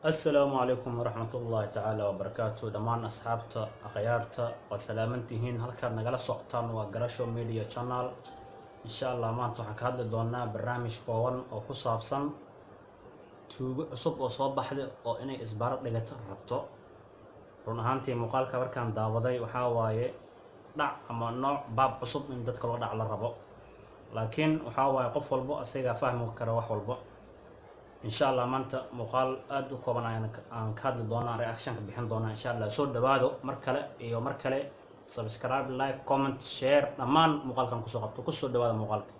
السلام عليكم ورحمة الله تعالى وبركاته دمان أصحابتا أخيارتا وسلامنتهين هالكاد نقل سوقتان وقراشو ميديا channel إن شاء الله ما انتو حكاد لدونا برنامج كوان أو كصابسان توب عصب أو صوب بحد أو إني إسبارت لغت ربطو رونهانتي مقال كبر كان داوداي وحاواي دع أما نوع باب عصب من دادك الوضع على الربو لكن وحاواي قف والبو أسيغا فاهمو كرواح والبو إن شاء الله مانتا مقال أدو كوبان aan ka hadli doonaa reaction ka bixin doonaa insha Allah soo dhawaado mar kale subscribe like comment share dhamaan muuqaalkan ku soo qabto ku soo dhawaada muuqaalka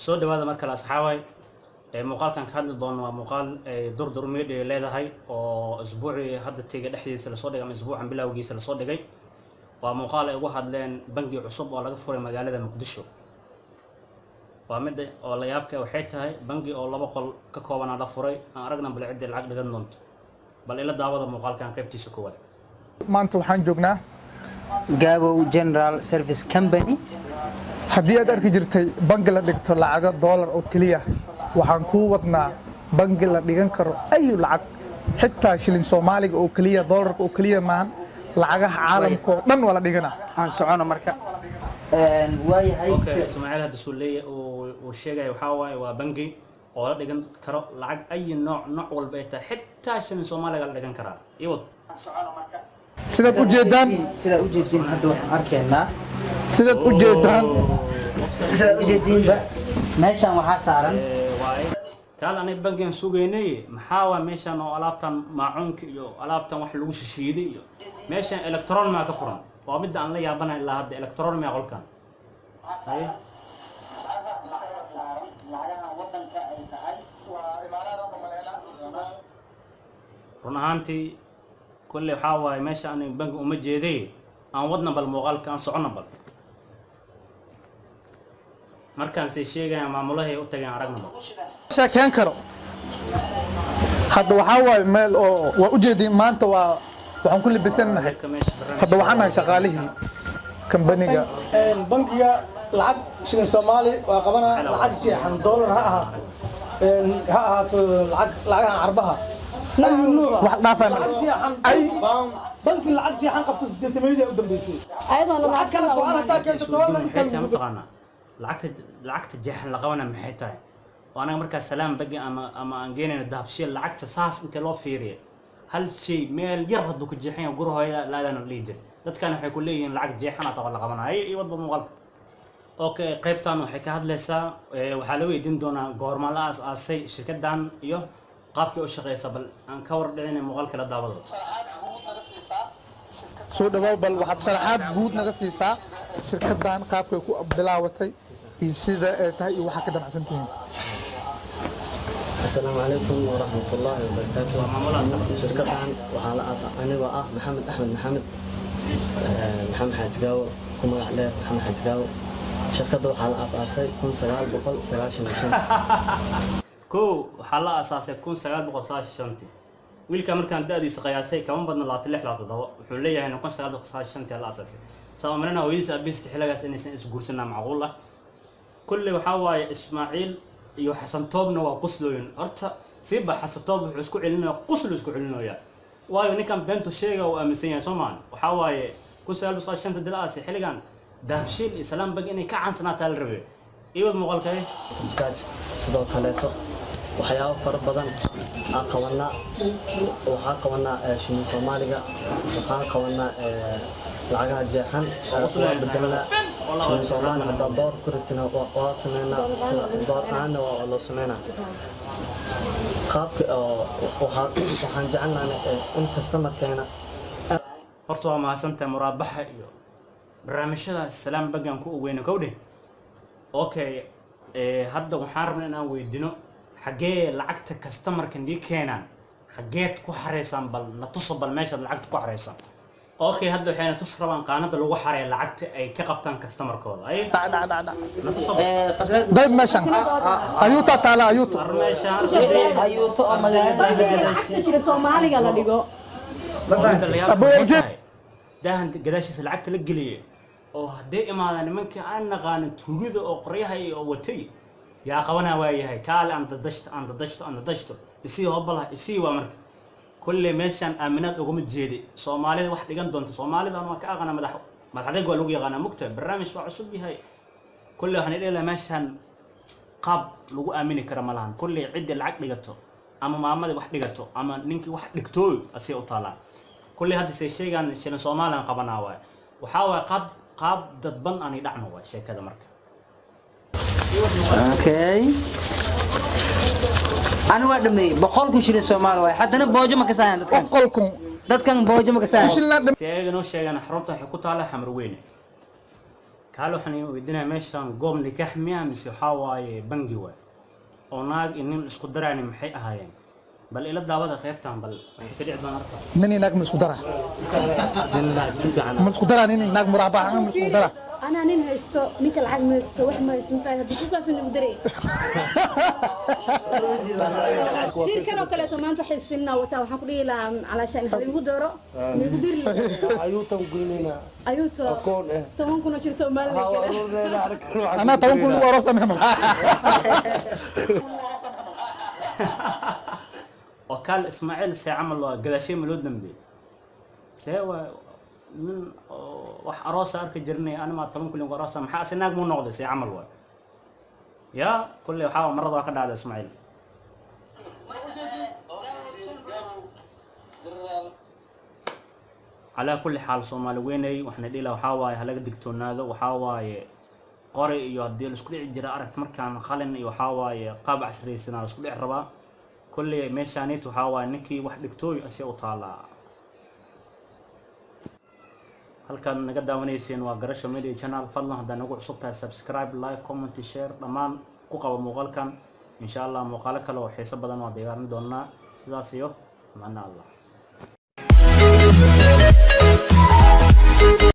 soo dhawaada mar kale asxaabay muuqaalkan ka hadli doono waa muuqaal durdur media leedahay oo isbuucii hadda teega dhexdiisa la soo dhigay ama isbuucan bilowgiisa la soo dhigay waa muuqaal ay uga hadleen bangi cusub oo laga furay magaalada Muqdisho waa mid oo la yaabka waxay tahay bangi oo laba qol ka kooban la furay aan aragna bal cid lacag dhigan doonto bal ila daawada muuqaalkan qaybtiisa koowaad maanta waxaan joognaa Gabo General Service Company haddii aad arki jirtay bangi la dhigto lacaga dollar oo kaliya waxaan ku wadnaa bangi la dhigan karo ay lacag xitaa shilin Soomaaliga oo kaliya dollarka oo kaliya maan lacagaha caalamka oo dhan wala dhigana aan socono marka waayahay okay Ismaaciil hadda suuleeye oo sheegay waxa waaye waa bangi oo la dhigan karo lacag ay nooc walba ay tahay xitaa shilin Soomaaliga la dhigan karaa iwad sidaad u jeedaan hadda waxaan arkaynaa sidaad u jeedaan meeshan waxaa saaran قال أنا بنجي سوقيني محاوى ماشان أو ألابتن معونك يو ألابتن واحد لوش الشيدي يو ماشان إلكترون ما كفرن وابد أن لا يابنا إلا هذا إلكترون ما يقول كان صحيح رنهانتي كل حاوى ماشان بنجي أمجيدي أن ودنا بالمغال كان صعنا بال markaan si sheegay maamulaha u tagay aragna shaqeyn karo hadda waxa way meel oo waa u jeedin maanta waxaan ku libisanahay hadda waxaan nahay shaqaalihii kambaniga bangiga lacag shilin Soomaali waa qabanaa lacag jeexan dollar ha ahaato lacagaha carbaha ayu nuuc wax dhaafan ay bangi lacag jeexan qabto 8 meeyada u dambeysay ayadoo lacag kala go'an hada keento dollar inta maqana lacagta jeexan la qabana maxay tahay waana marka salaam bagi ama aan geenayna dahabshiil lacagta saas inta loo fiiriyo hal shay meel yar haduu ku jeexan gurahooda laadana liidir dadkan waxay ku leeyihiin lacag jeexan ata la qabanay iyo wadba muuqaal okay qaybtan waxay ka hadlaysaa waxa la weydiin doonaa goorma la aasay shirkadan iyo qaabkii u shaqeeysa bal aan ka war dhicinay muuqaalka la daawado soo dhawaad bal waxaad sharaxaad guud naga siisaa shirkadan qaabkay ku bilaawatay iyo sida ay tahay iyo waxa ka damacsantihiin السلام عليكم ورحمة الله وبركاته. شركة وحنا أنا محمد أحمد محمد حاجقاو كما عليه محمد حاجقاو شركة وحنا أساسي كون سجال بقول سجال شنشنت كو حلا أساسي كون سجال بقول سجال شنتي ويل كمان كان دادي سقياسي كمان بدنا لا تلح لا تضوء حلية هنا كون سجال بقول سجال شنتي على أساسي سواء مننا ويلس أبيس تحلقة سنة سجورسنا معقولة كل وحواي إسماعيل iyo xasan toobna waa quslooyin horta siiba xasan toob wuxuu isku celinaa quslo isku celinaya waayo ninkan beento sheega oo aaminsan yahay Soomaan waxa waaye ku saalbis qashanta dilaasi xiligan dahabshiil islaam bag inay ka caansanaataa la rabay iyo muuqaalkay istaaj sidoo kale waxyaabo fara badan aan qabanaa shini Soomaaliga waxaan qabanaa lacagaha jeexan oo beddelna shini Soomaali hadda door ku ritina waa sameynaa door aan oo loo sameynaa qaabka waxaan jecelnahay in customer-keena horta waa mahadsantahay muraabaxa iyo barnaamijyada salaam bagan ku ogeyna kowdhe okay hadda waxaan rabnaa inaan weydino xagee lacagta customer-kan dhig keenan xageed ku xareeysan bal na tuso bal meesha lacagta ku xareeysan okay hadda waxayna tus rabaan qaanada lagu xareeyo lacagta ay ka qabtaan customer-kooda ay dayb meeshan ayuuta taala ayuuto ayuuto oo magaalada Soomaaliga la dhigo أبو وجد daahan gadaashiisa lacagta la geliyay oo haddee imaadaan nimankii aan naqaanin tuugida oo qoryaha oo watay yaa qabanaa waayahay kaale aan dadashto isii hobalaha isii waa marka kulle meeshaan aaminaad uguma jeedi soomaalida wax dhigan doonto soomaalidan waa ka aqana madaxdeeg waa lagu yaqaanaa mugta barnaamij waa cusub yahay kulle waxaan idhi meeshaan qaab lagu aamini kara ma lahan kulle ciddi lacag dhigato ama maamada wax dhigato ama ninkii wax dhigtooy asii u taalaa kulle hadda say sheegaan shilin soomaaliyan qabanaa waay waxaa waay qaab dadban aanay dhacno waay sheekada marka okay أنا واحد مني بقولكم شيء الصومال واحد حتى أنا بوجه ما كسان دتكن بوجه ما كسان sheegana xarunta waxay ku taala xamrweyne kaalo xani weydina meeshan goob nikax miya mise waxa waaye bangi waay oo naag inin isku daraani maxay ahaayeen bal ila daawada qaybtan bal waxay ka dhicdaan arka nini naag ma isku dara si fiican ma isku dara nini naag muraabax ma isku dara أنا نين هستو نيكل عاد ما هستو واحد ما هستو مفاهيم بتشوفها في المدري في كانوا كلاتو ما أنتوا حسنا وتاو حقولي لا علشان يقولوا دورو يقدر لي ayuuta gulina أيوتو akoon تمام كنا كيرتو مال أنا طبعا كل ورا سامع وكال اسماعيل سي عمل قداشي ملو دنبي سيوا من wax aroos arki jirnay ana ma 10 kulin aroos maxaa asnaag mu noqday si amal way ya kulli waxa marada ka dhacday Ismaaciil على كل حال Soomaali weynay waxna dhila waxa waay halaga digtoonaado waxa waay qori iyo hadii isku dhici jira aragti markaan qalin iyo waxa waay qaab casriyaysan isku dhici raba kulli meeshaanit waxa waay ninkii wax dhigtooy asii u taala halkan naga daawanayseen waa Garasho Media Channel fadlan hadaa nagu cusub tahay subscribe like comment share dhamaan ku qabo muuqaalkan insha Allah muuqaalo kale oo xiiso badan oo diyaarin doonaa sidaas iyo macna Allah